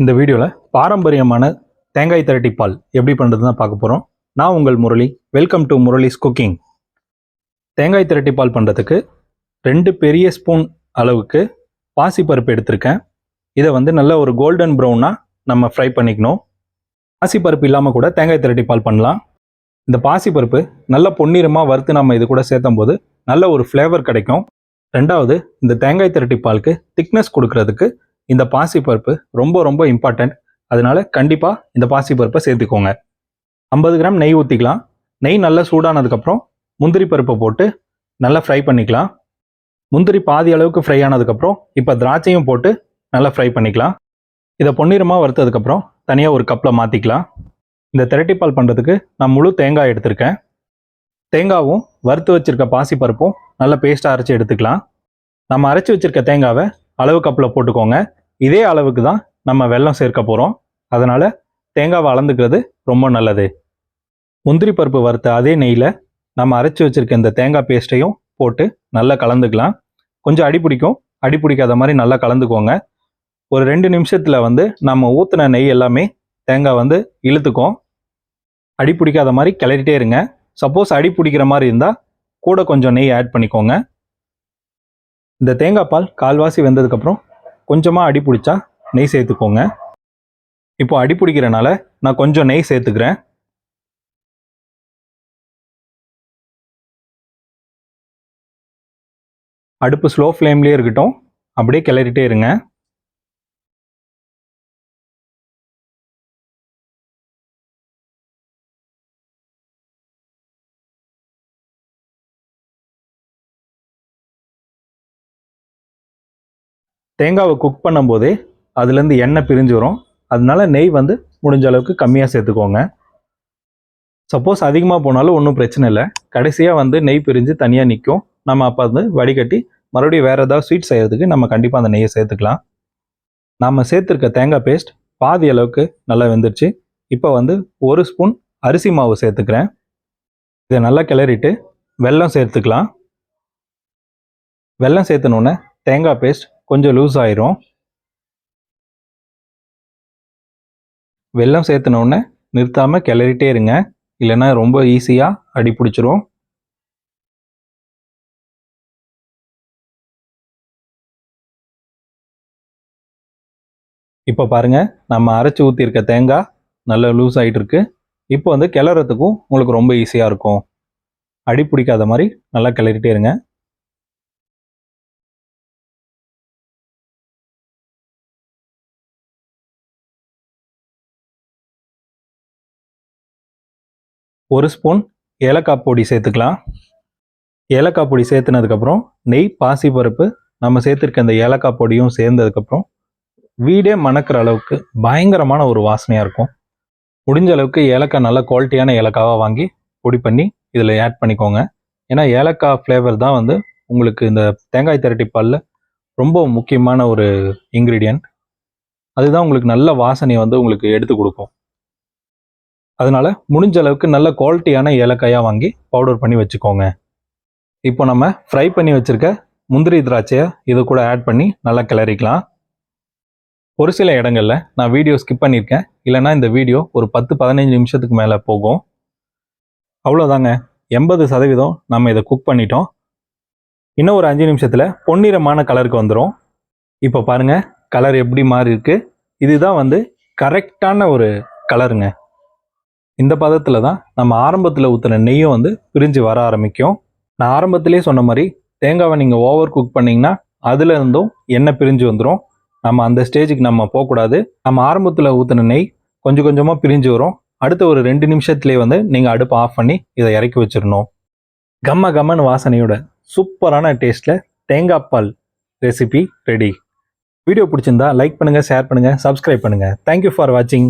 இந்த வீடியோவில் பாரம்பரியமான தேங்காய் திரட்டி பால் எப்படி பண்ணுறதுன்னு பார்க்க போகிறோம். நான் உங்கள் Murali. Welcome to Murali's cooking. தேங்காய் திரட்டி பால் பண்ணுறதுக்கு 2 பெரிய ஸ்பூன் அளவுக்கு பாசிப்பருப்பு எடுத்திருக்கேன். இதை நல்ல ஒரு கோல்டன் ப்ரௌனாக நம்ம ஃப்ரை பண்ணிக்கணும். பாசிப்பருப்பு இல்லாமல் கூட தேங்காய் திரட்டி பால் பண்ணலாம். இந்த பாசிப்பருப்பு நல்ல பொன்னிறமாக வறுத்து நம்ம இது கூட சேர்த்தும் போது நல்ல ஒரு ஃப்ளேவர் கிடைக்கும். ரெண்டாவது, இந்த தேங்காய் திரட்டி பாலுக்கு திக்னஸ் கொடுக்கறதுக்கு இந்த பாசிப்பருப்பு ரொம்ப இம்பார்ட்டன்ட். அதனால கண்டிப்பாக இந்த பாசிப்பருப்பை சேர்த்துக்கோங்க. 50 கிராம் நெய் ஊற்றிக்கலாம். நெய் நல்லா சூடானதுக்கப்புறம் முந்திரி பருப்பை போட்டு நல்லா ஃப்ரை பண்ணிக்கலாம். முந்திரி பாதி அளவுக்கு ஃப்ரை ஆனதுக்கப்புறம் இப்போ திராட்சையும் போட்டு நல்லா ஃப்ரை பண்ணிக்கலாம். இதை பொன்னிறமாக வறுத்ததுக்கப்புறம் தனியாக ஒரு கப்பில் மாற்றிக்கலாம். இந்த திரட்டி பால் பண்ணுறதுக்கு நான் முழு தேங்காய் எடுத்திருக்கேன். தேங்காவும் வறுத்து வச்சுருக்க பாசிப்பருப்பும் நல்லா பேஸ்ட்டாக அரைச்சி எடுத்துக்கலாம். நம்ம அரைச்சி வச்சுருக்க தேங்காவை அளவு கப்பில் போட்டுக்கோங்க. இதே அளவுக்கு தான் நம்ம வெல்லம் சேர்க்க போகிறோம். அதனால் தேங்காவை அளந்துக்கிறது ரொம்ப நல்லது. முந்திரி பருப்பு வறுத்த அதே நெய்யில் நம்ம அரைச்சி வச்சுருக்க இந்த தேங்காய் பேஸ்ட்டையும் போட்டு நல்லா கலந்துக்கலாம். கொஞ்சம் அடி பிடிக்காத மாதிரி நல்லா கலந்துக்கோங்க. ஒரு 2 நிமிஷத்தில் நம்ம ஊற்றின நெய் எல்லாமே தேங்காய் இழுத்துக்கும். அடி பிடிக்காத மாதிரி கிளறிட்டே இருங்க. சப்போஸ் அடி பிடிக்கிற மாதிரி இருந்தால் கூட கொஞ்சம் நெய் ஆட் பண்ணிக்கோங்க. இந்த தேங்காய் பால் கால்வாசி வெந்ததுக்கப்புறம் கொஞ்சமாக அடி பிடிச்சா நெய் சேர்த்துக்கோங்க. இப்போ அடி பிடிக்கிறனால நான் கொஞ்சம் நெய் சேர்த்துக்கிறேன். அடுப்பு ஸ்லோ ஃப்ளேம்லேயே இருக்கட்டும். அப்படியே கிளறிட்டே இருங்க. தேங்காவை குக் பண்ணும்போதே அதுலேருந்து எண்ணெய் பிரிஞ்சு வரும். அதனால நெய் முடிஞ்ச அளவுக்கு கம்மியாக சேர்த்துக்கோங்க. சப்போஸ் அதிகமாக போனாலும் ஒன்றும் பிரச்சனை இல்லை. கடைசியாக நெய் பிரிஞ்சு தனியாக நிற்கும். நம்ம அப்போ வடிகட்டி மறுபடியும் வேறு ஏதாவது ஸ்வீட் செய்கிறதுக்கு நம்ம கண்டிப்பாக அந்த நெய்யை சேர்த்துக்கலாம். நம்ம சேர்த்துருக்க தேங்காய் பேஸ்ட் பாதி அளவுக்கு நல்லா வெந்துருச்சு. இப்போ 1 ஸ்பூன் அரிசி மாவு சேர்த்துக்கிறேன். இதை நல்லா கிளறிட்டு வெல்லம் சேர்த்துக்கலாம். வெல்லம் சேர்த்தனோடனே தேங்காய் பேஸ்ட் கொஞ்சம் லூஸ் ஆயிரும். வெல்லம் சேர்த்தனோடனே நிறுத்தாமல் கிளறிட்டே இருங்க. இல்லைன்னா ரொம்ப ஈஸியாக அடி பிடிச்சிரும். இப்போ பாருங்கள், நம்ம அரைச்சி ஊற்றிருக்க தேங்காய் நல்லா லூஸ் ஆகிட்டு இருக்கு. இப்போ கிளறதுக்கும் உங்களுக்கு ரொம்ப ஈஸியாக இருக்கும். அடி பிடிக்காத மாதிரி நல்லா கிளறிட்டே இருங்க. ஒரு ஸ்பூன் ஏலக்காய் பொடி சேர்த்துக்கலாம். ஏலக்காய் பொடி சேர்த்துனதுக்கப்புறம் நெய், பாசிப்பருப்பு, நம்ம சேர்த்துருக்க அந்த ஏலக்காய் பொடியும் சேர்ந்ததுக்கப்புறம் வீடே மணக்கிற அளவுக்கு பயங்கரமான ஒரு வாசனையாக இருக்கும். முடிஞ்ச அளவுக்கு ஏலக்காய் நல்ல குவாலிட்டியான ஏலக்காவாக வாங்கி பொடி பண்ணி இதில் ஆட் பண்ணிக்கோங்க. ஏன்னா ஏலக்காய் ஃப்ளேவர் தான் உங்களுக்கு இந்த தேங்காய் திரட்டி பாலில் ரொம்ப முக்கியமான ஒரு இன்க்ரீடியன்ட். அதுதான் உங்களுக்கு நல்ல வாசனையை உங்களுக்கு எடுத்து கொடுக்கும். அதனால முடிஞ்ச அளவுக்கு நல்ல குவாலிட்டியான ஏலக்காயாக வாங்கி பவுடர் பண்ணி வச்சுக்கோங்க. இப்போ நம்ம ஃப்ரை பண்ணி வச்சுருக்க முந்திரி திராட்சையை இது கூட ஆட் பண்ணி நல்லா கிளறிக்கலாம். ஒரு சில இடங்களில் நான் வீடியோ ஸ்கிப் பண்ணியிருக்கேன். இல்லைனா இந்த வீடியோ ஒரு 10-15 நிமிஷத்துக்கு மேலே போகும். அவ்வளோதாங்க, 80% நம்ம இதை குக் பண்ணிட்டோம். இன்னும் ஒரு 5 நிமிஷத்தில் பொன்னிறமான கலருக்கு வந்துடும். இப்போ பாருங்கள், கலர் எப்படி மாறி இருக்கு. இதுதான் கரெக்டான ஒரு கலருங்க. இந்த பதத்தில் தான் நம்ம ஆரம்பத்தில் ஊற்றின நெய்யும் பிரிஞ்சு வர ஆரம்பிக்கும். நான் ஆரம்பத்திலே சொன்ன மாதிரி தேங்காவை நீங்கள் ஓவர் குக் பண்ணிங்கன்னா அதில் இருந்தும் எண்ணெய் பிரிஞ்சு வந்துடும். நம்ம அந்த ஸ்டேஜுக்கு நம்ம போகக்கூடாது. நம்ம ஆரம்பத்தில் ஊற்றின நெய் கொஞ்சம் கொஞ்சமாக பிரிஞ்சு வரும். அடுத்த ஒரு 2 நிமிஷத்துலேயே நீங்கள் அடுப்பை ஆஃப் பண்ணி இதை இறக்கி வச்சிடணும். கம்மன்னு வாசனையோட சூப்பரான டேஸ்ட்டில் தேங்காய் பால் ரெசிபி ரெடி. வீடியோ பிடிச்சிருந்தா லைக் பண்ணுங்கள், ஷேர் பண்ணுங்கள், சப்ஸ்கிரைப் பண்ணுங்கள். தேங்க்யூ ஃபார் வாட்சிங்.